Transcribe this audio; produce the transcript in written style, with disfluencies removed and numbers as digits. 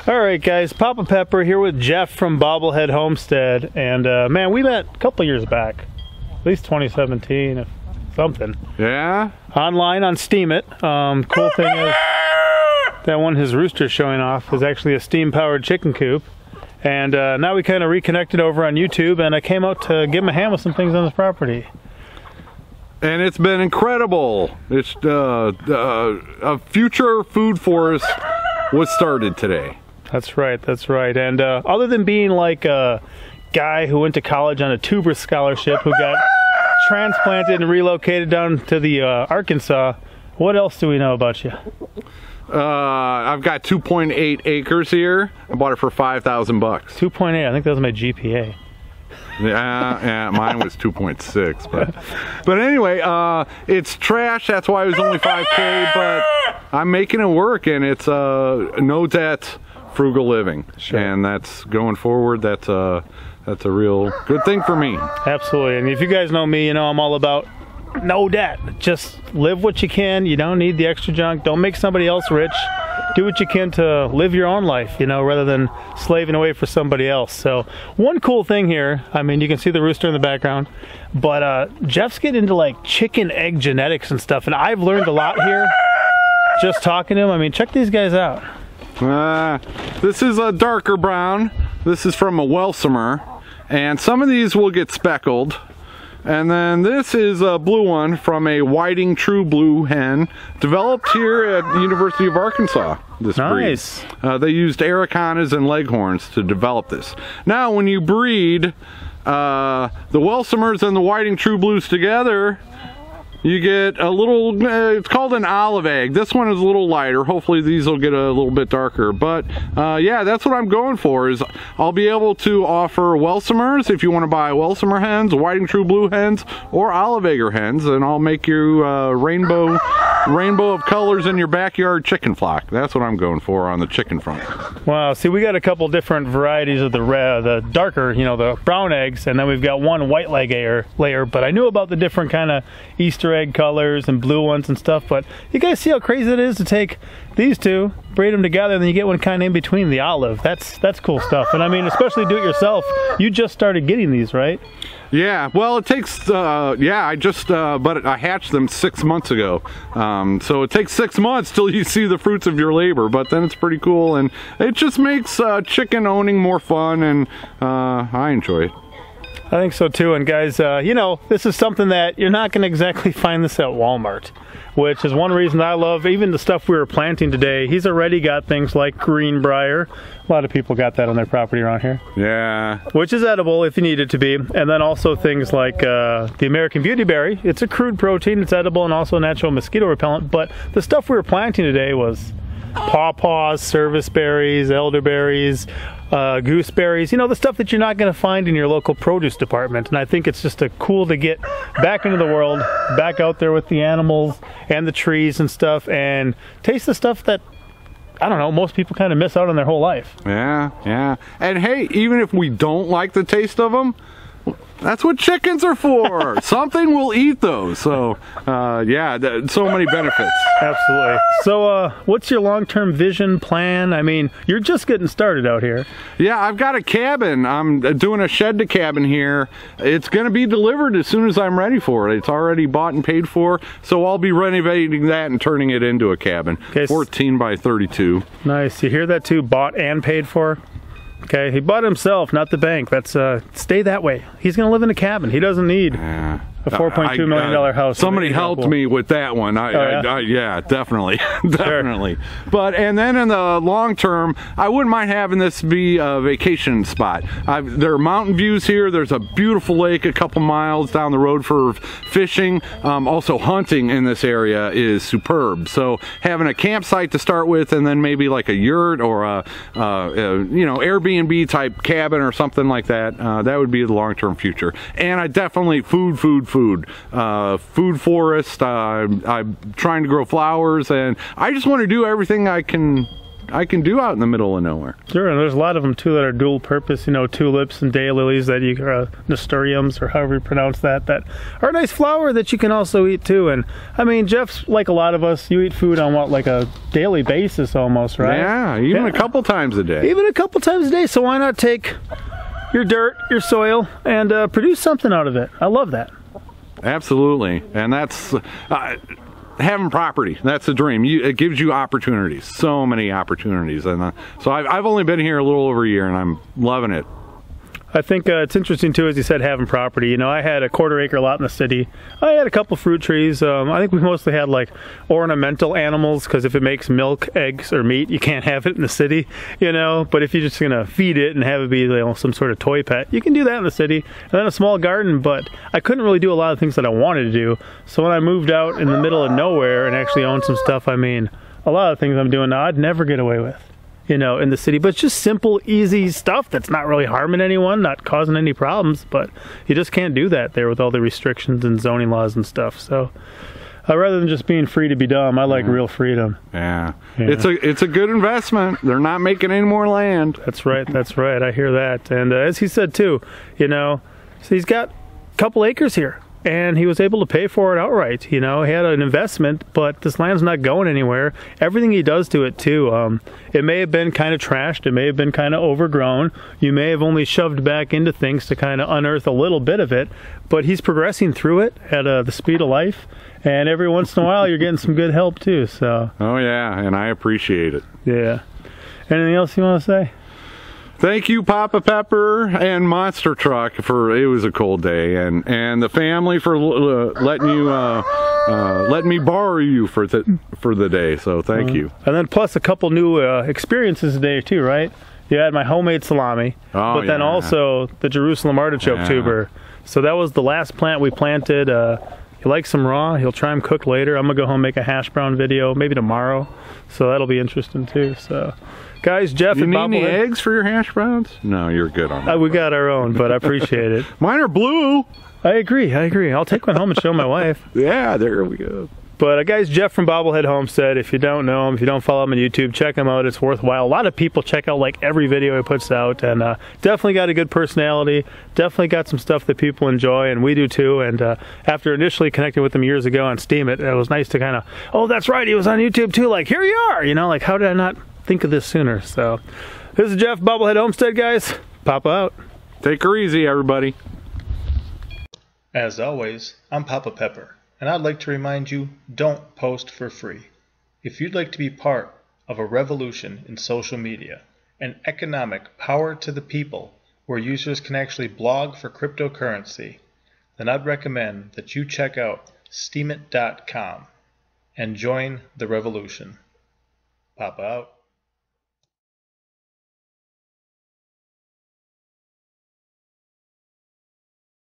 Alright guys, Papa Pepper here with Jeff from Bobblehead Homestead, and man, we met a couple years back, at least 2017, if something. Yeah? Online on Steemit. Cool thing is, that one his rooster's showing off is actually a steam-powered chicken coop. And now we kind of reconnected over on YouTube, and I came out to give him a hand with some things on his property. And it's been incredible. It's a future food forest was started today. That's right, that's right. And other than being like a guy who went to college on a tuber scholarship who got transplanted and relocated down to the Arkansas, what else do we know about you? I've got 2.8 acres here. I bought it for $5,000. 2.8, I think that was my GPA. Yeah, mine was 2.6, but anyway, it's trash. That's why it was only 5K, but I'm making it work, and it's no debt, frugal living. Sure. And that's going forward. That's a real good thing for me. Absolutely. And if you guys know me, you know I'm all about no debt. Just live what you can. You don't need the extra junk. Don't make somebody else rich. Do what you can to live your own life, you know, rather than slaving away for somebody else. So one cool thing here, I mean, you can see the rooster in the background, but Jeff's getting into like chicken egg genetics and stuff, and I've learned a lot here just talking to him. I mean, check these guys out. This is a darker brown. This is from a Welsomer, and some of these will get speckled. And then this is a blue one from a Whiting True Blue hen, developed here at the University of Arkansas. This nice. Breed. They used Aracanas and Leghorns to develop this. Now, when you breed the Welsomers and the Whiting True Blues together, you get a little, it's called an olive egg. This one is a little lighter. Hopefully these will get a little bit darker. But yeah, that's what I'm going for, is I'll be able to offer Welsomers if you want to buy Welsomer hens, Whiting True Blue hens, or olive egger hens, and I'll make you rainbow of colors in your backyard chicken flock. That's what I'm going for on the chicken front. Wow, see, we got a couple different varieties of the darker, you know, the brown eggs, and then we've got one white leg layer, but I knew about the different kind of Easter egg colors and blue ones and stuff. But you guys see how crazy it is to take these two, breed them together, and then you get one kind of in between, the olive. That's cool stuff. And I mean, especially do it yourself. You just started getting these, right? Yeah, well, it takes, yeah, but I hatched them 6 months ago. So it takes 6 months till you see the fruits of your labor, but then it's pretty cool, and it just makes chicken owning more fun, and I enjoy it. I think so too. And guys, you know, this is something that you're not going to exactly find this at Walmart, which is one reason I love even the stuff we were planting today. He's already got things like greenbrier. A lot of people got that on their property around here. Yeah. Which is edible if you need it to be. And then also things like the American Beautyberry. It's a crude protein, it's edible, and also a natural mosquito repellent. But the stuff we were planting today was pawpaws, serviceberries, elderberries, gooseberries, you know, the stuff that you're not going to find in your local produce department. And I think it's just cool to get back into the world, back out there with the animals and the trees and stuff, and taste the stuff that, I don't know, most people kind of miss out on their whole life. Yeah, yeah. And hey, even if we don't like the taste of them, that's what chickens are for. Something will eat those. So, yeah, so many benefits. Absolutely. So, what's your long-term vision, plan? I mean, you're just getting started out here. Yeah, I've got a cabin. I'm doing a shed to cabin here. It's going to be delivered as soon as I'm ready for it. It's already bought and paid for, so I'll be renovating that and turning it into a cabin. Okay. 14 by 32. Nice. You hear that too? Bought and paid for? Okay, he bought himself, not the bank. That's stay that way. He's going to live in a cabin. He doesn't need a $4.2 million house. Somebody helped me with that one. Yeah, definitely. Definitely. Sure. But, and then in the long term, I wouldn't mind having this be a vacation spot. There are mountain views here. There's a beautiful lake a couple miles down the road for fishing. Also hunting in this area is superb. So having a campsite to start with, and then maybe like a yurt or a you know, Airbnb type cabin or something like that, that would be the long-term future. And I definitely food food, food forest. I'm trying to grow flowers, and I just want to do everything I can do out in the middle of nowhere. Sure, and there's a lot of them too that are dual purpose, you know, tulips and daylilies that you, nasturtiums, or however you pronounce that are a nice flower that you can also eat too. And I mean, Jeff's like a lot of us, you eat food on what, like a daily basis almost, right? Yeah, even a couple times a day. Even a couple times a day, so why not take your dirt, your soil, and produce something out of it? I love that. Absolutely, and that's... having property, that's a dream. It gives you opportunities, so many opportunities. And so I've only been here a little over a year, and I'm loving it. I think it's interesting too, as you said, having property. You know, I had a 1/4 acre lot in the city. I had a couple fruit trees. I think we mostly had like ornamental animals, because if it makes milk, eggs, or meat, you can't have it in the city, you know. But if you're just gonna feed it and have it be, you know, some sort of toy pet, you can do that in the city. And then a small garden, but I couldn't really do a lot of things that I wanted to do. So when I moved out in the middle of nowhere and actually owned some stuff, I mean, a lot of things I'm doing now I'd never get away with, you know, in the city. But it's just simple, easy stuff that's not really harming anyone, not causing any problems. But you just can't do that there with all the restrictions and zoning laws and stuff. So rather than just being free to be dumb, I like real freedom. Yeah. It's a good investment. They're not making any more land. That's right. That's right. I hear that. And as he said too, you know, so he's got a couple acres here, and he was able to pay for it outright. You know, he had an investment, but this land's not going anywhere. Everything he does to it too, it may have been kind of trashed, it may have been kind of overgrown, you may have only shoved back into things to kind of unearth a little bit of it, but he's progressing through it at the speed of life, and every once in a while you're getting some good help too. So oh yeah, and I appreciate it. Yeah. Anything else you want to say? Thank you, Papa Pepper and Monster Truck, for it was a cold day, and the family for letting me borrow you for the day. So thank you. And then plus a couple new experiences today too, right? You had my homemade salami, but then also the Jerusalem artichoke tuber. So that was the last plant we planted. He likes some raw. He'll try them cooked later. I'm gonna go home and make a hash brown video maybe tomorrow, so that'll be interesting too. So guys, Jeff and Bobblehead. You need any eggs for your hash browns? No, you're good on that. We got our own, but I appreciate it. Mine are blue. I agree. I'll take one home and show my wife. Yeah, there we go. But guys, Jeff from Bobblehead Homestead, if you don't know him, if you don't follow him on YouTube, check him out. It's worthwhile. A lot of people check out like every video he puts out, and definitely got a good personality, definitely got some stuff that people enjoy, and we do too. And after initially connecting with him years ago on Steam it was nice to kind of, oh, that's right, he was on YouTube too, like here you are, you know, like how did I not think of this sooner? So this is Jeff, Bobblehead Homestead, guys. Papa out. Take her easy, everybody. As always, I'm Papa Pepper, and I'd like to remind you, don't post for free. If you'd like to be part of a revolution in social media, an economic power to the people where users can actually blog for cryptocurrency, then I'd recommend that you check out steemit.com and join the revolution. Papa out.